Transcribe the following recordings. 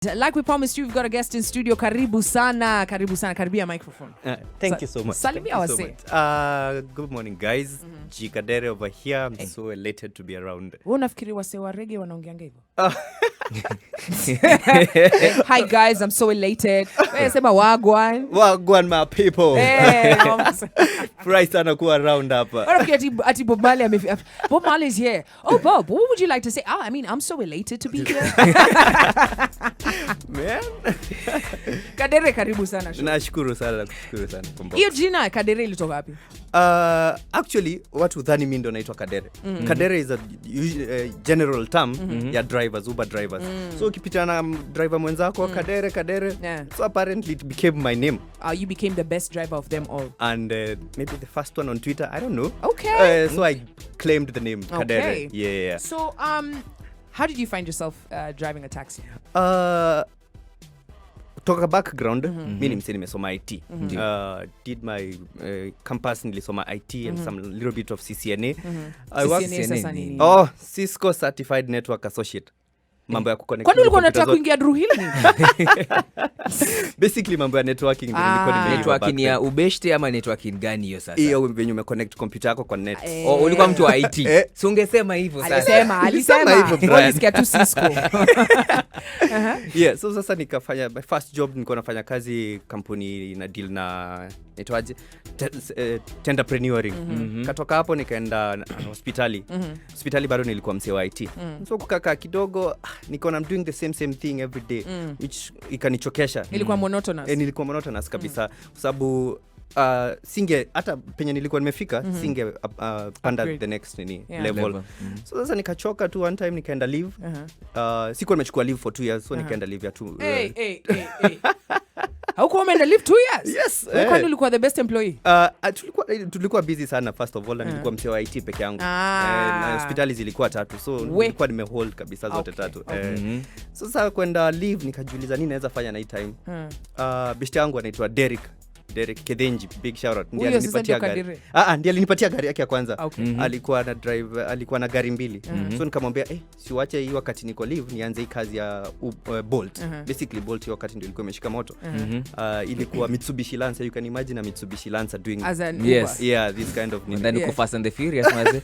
Like we promised you, we've got a guest in studio. Karibu sana, karibia microphone. Thank you so much. Salimia wase. Good morning, guys. George Kadere over here. I'm so elated to be around. Wewe unafikiri wase wa reggae wanaongeanga hivyo? Hi guys, I'm so elated. Wewe sema wagwan. Wagwan my people. Fry sana kuwa around hapa. Ati Bob Marley Bob Marley is here. Oh Bob, what would you like to say? I mean, I'm so elated to be here. Man. Kadere, karibu sana. Nashukuru sana. Hiyo jina Kadere ilitoka wapi? Actually, watu dhani mimi ndo naitwa Kadere. Kadere is a general term ya drivers, Uber drivers. So ukipita na driver mwenzako Kadere. Yeah. So apparently it became my name. You became the best driver of them all. And maybe the first one on Twitter, I don't know. Okay. So I claimed the name Kadere. Okay. Yeah. So how did you find yourself driving a taxi? Kutoka background, mimi ni msanii nimesoma IT. Did my campus nilisoma IT and some little bit of CCNA. I was Cisco Certified Network Associate. Mambo ya kuconnect. Kwani ulikuwa unataka kuingia Drew Hill? Basically mambo ya networking nilikuwa networking ya ubeshte ama networking gani hiyo sasa? Hiyo venye umeconnect computer yako kwa net. Ulikuwa mtu wa IT. So ungesema hivyo sasa. Alisema hivyo. Ulisikia tu Cisco. Yeah, so sasa nikafanya my first job, nilikuwa nafanya kazi kampuni na deal na netwaje tenderpreneuring. Katoka hapo nikaenda hospitali. Hospitali bado nilikuwa msee wa IT. So kukaa kidogo nikaona I'm doing the same thing every day, which ikanichokesha. Ilikuwa monotonous. Nilikuwa monotonous kabisa kwa sababu singe hata penye nilikuwa nimefika singe panda the next level. So sasa nikachoka tu, one time nikaenda leave. Sikuwa nimechukua leave for 2 years, so nikaenda leave ya 2. Hey. Haukuwa umeenda leave 2 years? Yes. Kwani ulikuwa the best employee? Tulikuwa busy sana first of all, na nilikuwa msee wa IT peke yangu. Na hospitali zilikuwa 3, so nilikuwa nimehold kabisa zote 3. Sasa kwenda leave nikajiuliza nini naweza fanya na hii time. Best yangu anaitwa Derek Kedenji, big shout out. Ndiye alinipatia gari. Ndiye alinipatia gari yake ya kwanza. Alikuwa na drive, alikuwa na gari 2. So nikamwambia siwache hii wakati niko leave nianze hii kazi ya Bolt. Basically Bolt hiyo wakati ndio ilikuwa imeshika moto. Ilikuwa Mitsubishi Lancer, you can imagine a Mitsubishi Lancer doing as an yes. Uber. Yeah, this kind of and then uko Fast and the Furious maze.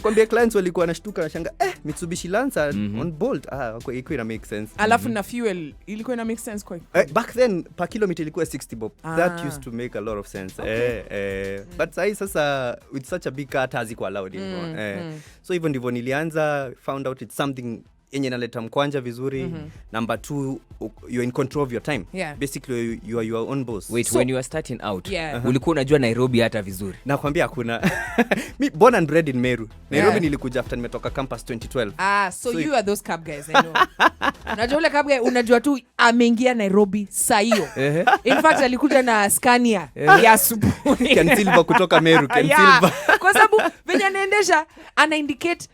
Kwambia clients walikuwa wanashtuka wanashanga Mitsubishi Lancer on Bolt. Kwa ina make sense. Alafu na fuel ilikuwa ina make sense kwa. Back then per kilometer ilikuwa 60 bob. That used to make a lot of sense. But sasa with such a big car haziko allowed anymore. So hivyo ndivyo nilianza, found out it's something yenye naleta mkwanja vizuri. Number 2, you're in control of your time. Basically you are your own boss. Wait, so, when you were starting out, ulikuwa unajua Nairobi hata vizuri? Nakwambia hakuna. Me born and bred in Meru. Nairobi nilikuja after nimetoka campus 2012. So you are those cab guys, I know. Unajua ule cab guy unajua tu ameingia Nairobi saa hiyo. In fact alikuja na Scania ya asubuhi. Ken Silva kutoka Meru, Ken Silva. Kwa sababu venye anaendesha ana indicate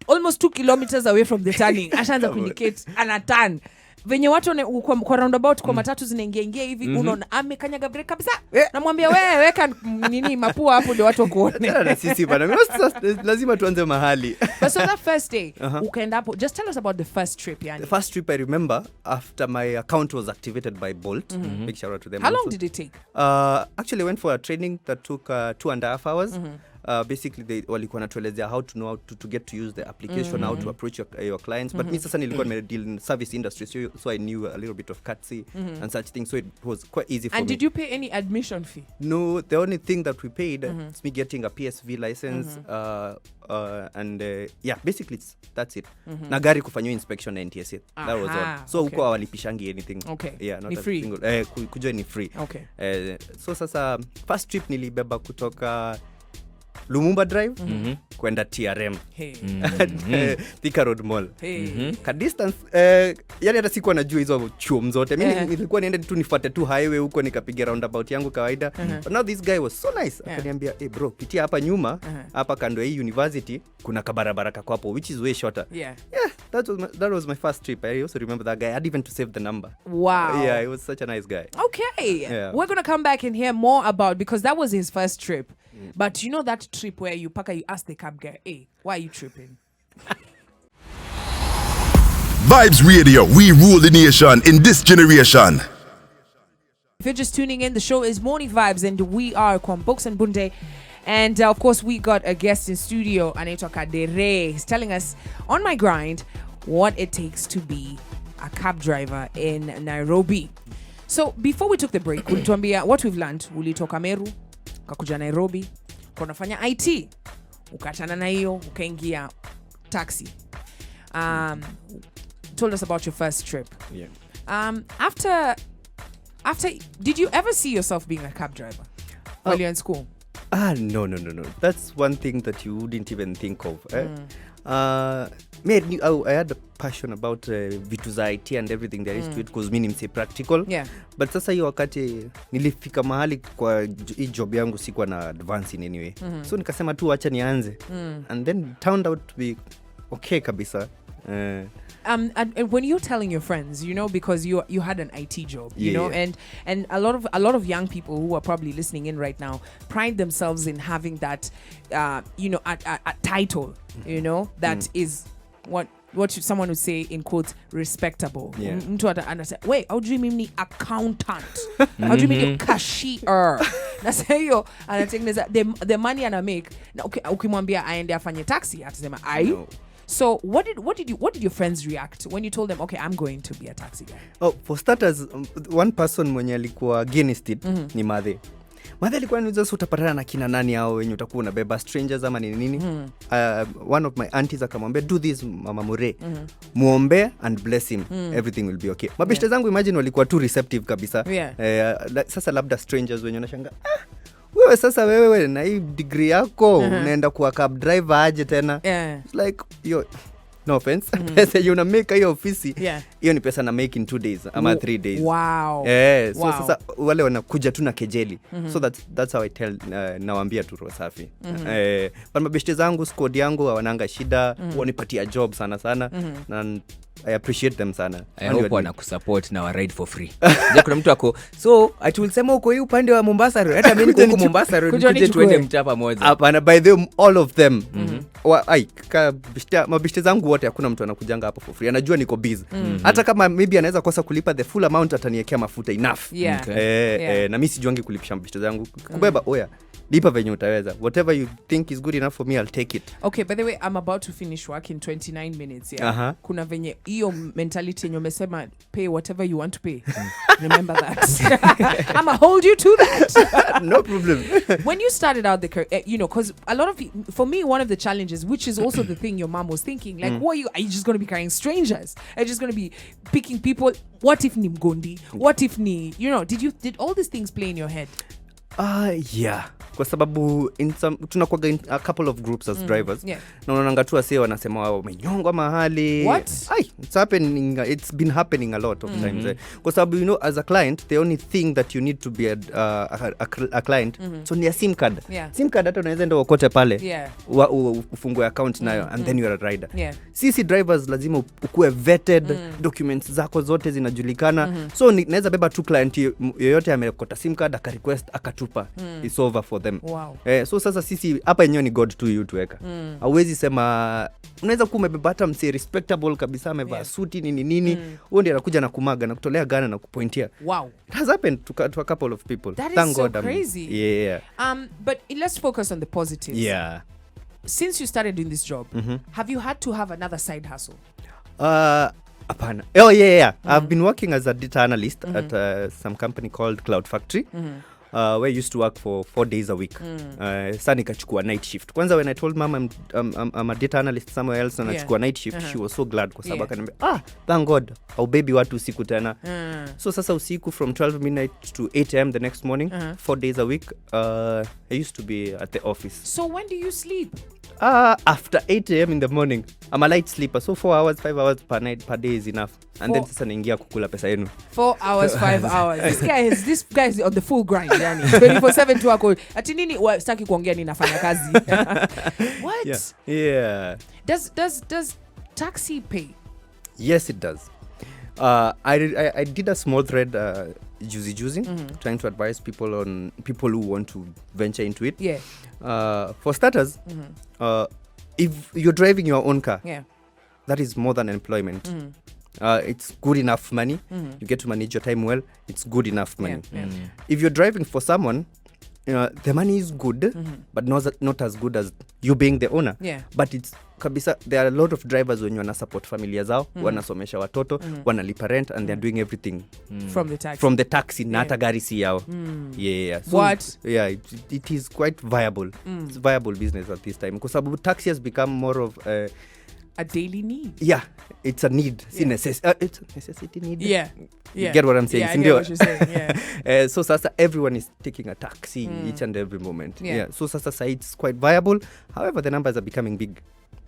almost 2 kilometers away from the turning. Ashaanza kuindicate ana turn. Venye watu kwa roundabout kwa matatu zinaingia hivi unaona amekanyaga brake kabisa. Namwambia wewe weka nini mapua hapo ndio watu kuone. Na sisi bana. Lazima tuanze mahali. But so that first day ukaenda hapo, just tell us about the first trip yani. The first trip I remember after my account was activated by Bolt. Big shout out to them. How long did it take? Actually I went for a training that took 2.5 hours. Basically walikuwa natuelezea how to know to get to use the application, how to approach your clients. But me sasa nilikuwa deal in service industry, so I knew a little bit of CATSI and such things, so it was quite easy for me. And did you pay any admission fee? No, the only thing that we paid is me getting a PSV license. And basically that's it. Na gari kufanywa inspection na NTSA. That was all. So huko hawalipishangi anything. Not a free. Single. Kujoin ni free. So sasa first trip nilibeba kutoka Lumumba Drive kwenda TRM. Thika Road Mall. Ka distance yani hata sikuwa najua hizo chuo zote. Mimi nilikuwa niende tu nifuate tu highway huko nikapiga roundabout yangu kawaida. But now this guy was so nice. Akaniambia bro, pitia hapa nyuma, hapa kando ya hii university kuna kabarabara kako hapo which is way shorter. That was my first trip. I also remember that guy. I had even to save the number. Wow. Yeah, he was such a nice guy. Okay. We're going to come back and hear more about, because that was his first trip. But you know that trip where you ask the cab guy, hey, why are you tripping? Vibes Radio, we rule the nation in this generation. If you're just tuning in, the show is Morning Vibes, and we are Kwambox Mbunde. And of course, we got a guest in studio, George Kadere. He's telling us on my grind what it takes to be a cab driver in Nairobi. So before we took the break, ulituambia what we've learned. Ulitoka Meru, ukakuja Nairobi, unafanya IT, ukachana na hiyo, ukaingia taxi. Told us about your first trip. Yeah. After, did you ever see yourself being a cab driver while you're in school? No. That's one thing that you wouldn't even think of. I had a passion about vitu za IT and everything there is to it because mi ni mse practical. Yeah. But sasa hiyo wakati nilifika mahali kwa hii job yangu sikuwa na advance in anyway. So nikasema tu acha nianze. And then it turned out to be okay kabisa. And when you're telling your friends, you know, because you had an IT job, you know, and a lot of young people who are probably listening in right now pride themselves in having that, you know, a title, you know, that is what someone would say in quotes respectable. Mtu anasema, wait, how do you mean accountant? How do you mean cashier? Nasa hiyo anatengeneza the money ana make. Ukimwambia aende afanye taxi atasema ai. So what did your friends react when you told them, okay, I'm going to be a taxi guy? Oh, for starters, one person mwenye alikuwa against it ni Madhe. Madhe alikuwa anauliza utapatana na kina nani hao wenye utakuwa unabeba strangers ama nini. One of my aunties akamwambia, do this Mama Mure. Muombe and bless him. Everything will be okay. Mabeshte zangu imagine walikuwa too receptive kabisa. Sasa labda strangers wenye unashanga, wewe sasa wewe na hii degree yako unaenda kuwa cab driver aje tena. It's like yo, no offense, pesa you una make hiyo ofisi hiyo ni pesa na make in 2 days ama 3 days. Wow. So sasa wale wanakuja tu na kejeli. So that's how I tell nawaambia tu roho safi. But mabeshte zangu squad yangu wananga shida, wanipatia job sana na I appreciate them sana. I hope wanakusupport na wa ride for free. Kuna mtu ako, so ati ulisema uko hii upande wa Mombasa Road, hata mimi niko Mombasa Road, nikuje tuende mtaa pamoja. Hapana, by them all of them. Mabeshte zangu wote hakuna mtu anakujanga hapo for free. Anajua niko busy. Hata kama maybe anaweza kosa kulipa the full amount, ataniwekea mafuta enough. Na mimi sijuangi kulipisha mabeshte zangu. Kubeba oya, lipa venye utaweza. Whatever you think is good enough for me, I'll take it. Okay, by the way, I'm about to finish work in 29 minutes. Yeah. Kuna venye hiyo mentality yenye umesema pay whatever you want to pay. Remember that. I'm gonna hold you to that. No problem. When you started out the career, you know, because a lot of for me, one of the challenges, which is also the thing your mom was thinking, like, who are you just going to be carrying strangers? Are you just going to be picking people? What if ni mgondi? What if ni, you know, did all these things play in your head? Yeah. Kwa sababu tunakuwa in a couple of groups as drivers. Na unaonanga tu wase wanasema wao wamenyongwa mahali. What? It's been happening a lot of times. Kwa sababu you know, as a client, the only thing that you need to be a client, so ni a SIM card. SIM card hata unaweza enda ukote pale. Ufungue account nayo and then you are a rider. Sisi drivers lazima ukue vetted, documents zako zote zinajulikana. So naweza beba tu client yoyote amekota SIM card akarequest akatupa. It's over for them. Wow. So sasa sisi hapa yenyewe ni God to you tuweka. Hauwezi sema unaweza kuwa umebeba hata mse respectable kabisa amevaa suti nini. Huo ndiye anakuja na kumaga na kutolea gana na kupointia. Wow. It has happened to a couple of people. That Thank is so God. crazy. But let's focus on the positives. Since you started doing this job, have you had to have another side hustle? Apana. Oh yeah. I've been working as a data analyst at some company called Cloud Factory. Where I used to work for 4 days a week. Sasa nikachukua night shift. Kwanza when I told mom I'm a data analyst somewhere else and nachukua night shift, she was so glad kwa sababu akaniambia, thank God, au baby watu usiku tena. So sasa usiku from 12 midnight to 8 am the next morning, 4 days a week, I used to be at the office. So when do you sleep? After 8 am in the morning. I'm a light sleeper, so 4 hours, 5 hours per night per day is enough. And then sasa naingia kukula pesa yenu. 4 hours, 5 hours. This guy is on the full grind, yani. 24/7 tu ako. Ati nini sitaki kuongea ninafanya kazi. What? Yeah. Does taxi pay? Yes, it does. I did a small thread juicy trying to advise people who want to venture into it. For starters, if you're driving your own car, that is more than employment. it's good enough money. You get to manage your time well. It's good enough money. If you're driving for someone, the money is good, but not as good as you being the owner. But it's kabisa, there are a lot of drivers wenye wana support familia zao, wanasomesha watoto, wanalipa rent, and they're doing everything from the taxi na hata gari si yao. So, it is quite viable. It's viable business at this time because taxi has become more of a daily need. It's a need. It's a necessity need. You get what I'm saying? I get what you're saying. So sasa everyone is taking a taxi each and every moment. So sasa it's quite viable. However, the numbers are becoming big.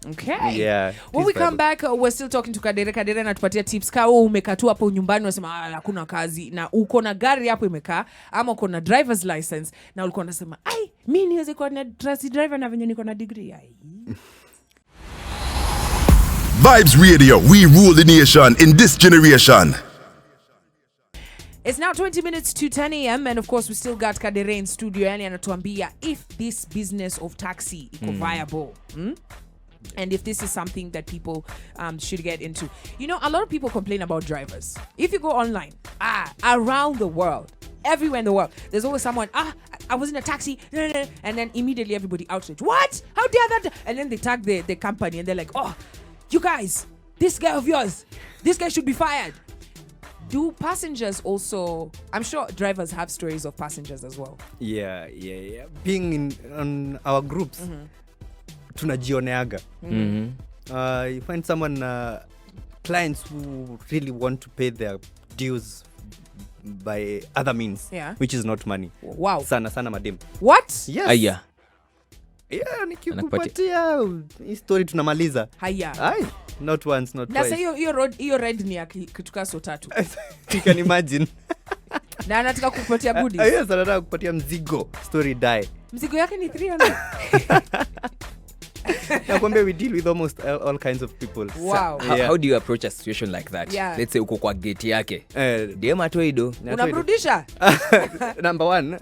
Okay. When we come back, we're still talking to Kadere. Kadere anatupatia tips. Kama umekaa tu hapo nyumbani unasema hakuna kazi na uko na gari hapo imekaa ama uko na driver's license na ulikuwa unasema mimi niweze kuwa na taxi driver na venye niko na degree. Vibes Radio, we rule the nation in this generation. It's now 20 minutes to 10 a.m. and of course we still got Kadere in studio. Yani anatuambia if this business of taxi iko viable. And if this is something that people should get into. You know, a lot of people complain about drivers. If you go online, around the world, everywhere in the world, there's always someone, I was in a taxi, and then immediately everybody outraged. What? How dare that? And then they tag the company and they're like, you guys, this guy of yours, this guy should be fired. Do passengers also, I'm sure drivers have stories of passengers as well. Yeah. Being on our groups, tunajioneaga. You find someone, clients who really want to pay their dues by other means, which is not money. Wow. Sana madem. What? Yes. Nikikupatia hii story tunamaliza. Not once, not twice. Na hiyo ride ni ya kituka so tatu. You can imagine. Na anataka kukupatia goodies. Yes, anataka kukupatia mzigo. Story die. Mzigo yake ni 300. Nakwambia we deal with almost all kinds of people. Wow. How do you approach a situation like that? Let's say uko kwa gate yake. DM atoido. Unamrudisha? Number one,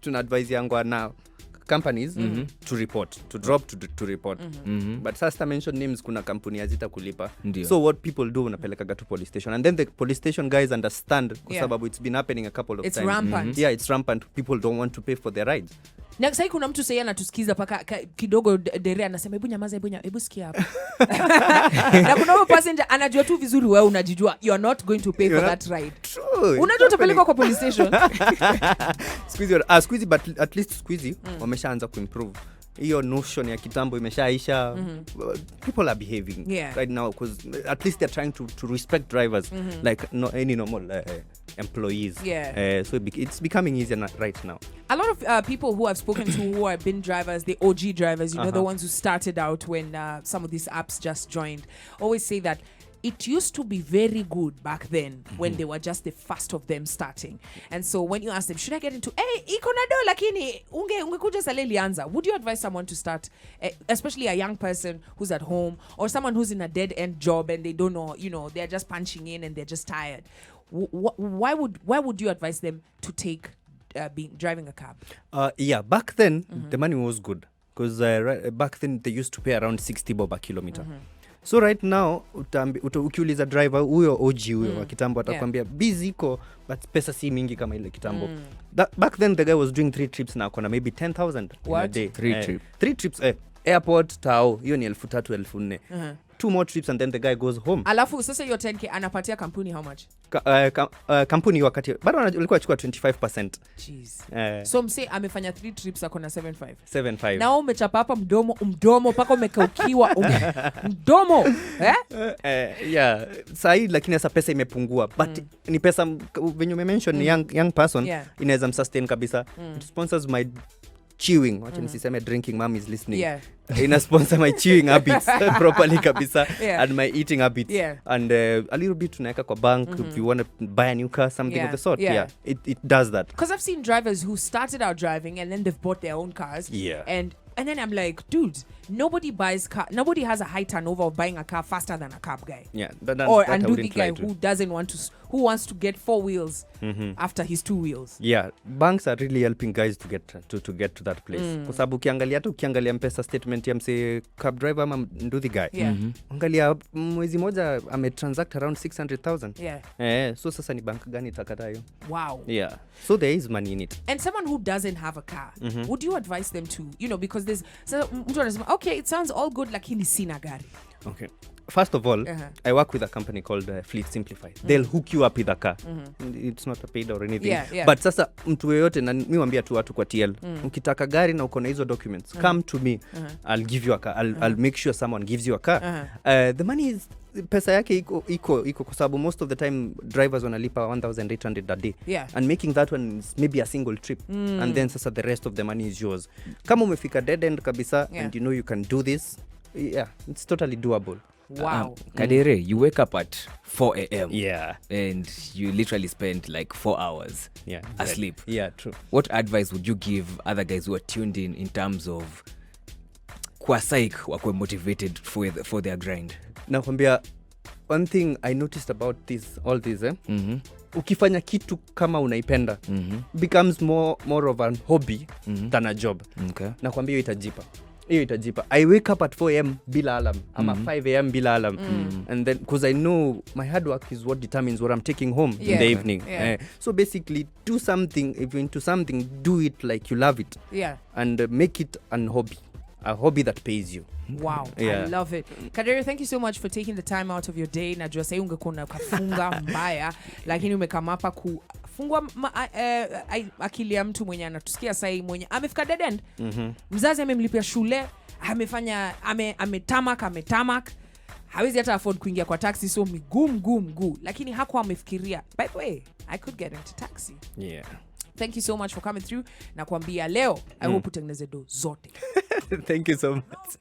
tuna advise yangu now companies to report, to drop to report. But sasa mention names, kuna kampuni hazita kulipa. So what people do, unapelekaga to police station, and then the police station guys understand kwa sababu it's been happening a couple of times. It's rampant. It's rampant. People don't want to pay for their rides. Na sasa kuna mtu sasa anatusikiza paka kidogo Dere anasema hebu nyamaza, hebu sikia hapa. Na kuna passenger anajua tu vizuri wewe unajijua you are not going to pay for that ride. True. Unajua utapelekwa kwa police station. Squeezy, but at least squeezy wameshaanza kuimprove. Hiyo notion ya kitambo imeshaisha. People are behaving right now because at least they're trying to respect drivers like any normal employees. So it's becoming easier right now. A lot of people who I've spoken to who have been drivers, the OG drivers, you know, the ones who started out when some of these apps just joined, always say that it used to be very good back then when they were just the first of them starting. And so when you ask them, should I get into, iko na do lakini ungekuja saleli anza, would you advise someone to start, especially a young person who's at home or someone who's in a dead-end job and they don't know, you know, they're just punching in and they're just tired? Why would you advise them to take driving a cab? Back then the money was good because back then they used to pay around 60 bob a kilometer. So right now ukiuliza driver huyo OG huyo wa kitambo atakwambia busy iko but pesa si mingi kama ile kitambo. Back then the guy was doing 3 trips na akona maybe 10,000 in a day. 3 trips airport tao hiyo ni 3,000 4,000. 2 more trips and then the guy goes home. Alafu sasa hiyo 10k anapatia kampuni how much? Kampuni wakati bado walikuwa achukua 25%. Jeez. So mse amefanya 3 trips akona 75. Na umechapa hapa mdomo paka umekaukiwa mdomo sahi, lakini sasa pesa imepungua but ni pesa venye umemention young person inaweza msustain kabisa. It sponsors my chewing. Wacha nisiseme drinking, mom is listening. Ina sponsor my chewing habits properly kabisa and my eating habits and a little bit tunaweka kwa bank if you want to buy a new car, something of the sort. It does that. Because I've seen drivers who started out driving and then they've bought their own cars and And then I'm like, dude, nobody has a high turnover of buying a car faster than a cab guy. Yeah, and do the guy who wants to get 4 wheels after his 2 wheels. Yeah, banks are really helping guys to get to that place. Kwa sababu ukiangalia mpesa statement ya mse cab driver ama nduthi guy. Angalia mwezi moja transact around 600,000. So sasa ni bank gani itakatayo? Wow. Yeah. So there is money in it. And someone who doesn't have a car, would you advise them to, because there's okay, it sounds all good lakini sina gari. Okay. First of all, I work with a company called Fleet Simplify. They'll hook you up with a car. It's not a paid or anything. But sasa mtu yoyote, na mimi waambia tu watu kwa TL, ukitaka gari na uko na hizo documents, come to me. I'll give you a car. I'll make sure someone gives you a car. The money is pesa yake iko kwa sababu most of the time drivers wanalipa 1,800 a day. And making that one is maybe a single trip. And then sasa the rest of the money is yours. Kama umefika dead end kabisa and you can do this, it's totally doable. Wow. Kadere, you wake up at 4 a.m. Yeah. And you literally spend like 4 hours asleep. Yeah, true. What advice would you give other guys who are tuned in terms of kwa psych wakwe motivated for their grind? Nakwambia, one thing I noticed about all this, ukifanya kitu kama unaipenda, becomes more of an hobby than a job. Okay. Nakwambia hiyo itajipa. I wake up at 4 a.m. bila alarm. I'm at 5 a.m. bila alarm. And then, because I know my hard work is what determines what I'm taking home in the evening. So basically, do something. If you're into something, do it like you love it. And make it a hobby that pays you. Wow, I love it. Kadere, thank you so much for taking the time out of your day. Najua sasa ungekuwa kafunga mbaya, lakini umekama hapa kufungua akili ya mtu mwenye anatusikia sasa, mwenye amefika dead end. Mzazi amemlipia shule, amefanya ametamak, hawezi hata afford kuingia kwa taxi, so miguu, lakini hakuwa amefikiria, by the way, I could get into taxi. Thank you so much for coming through. Na kuambia leo, I hope utengeneze do zote. Thank you so much.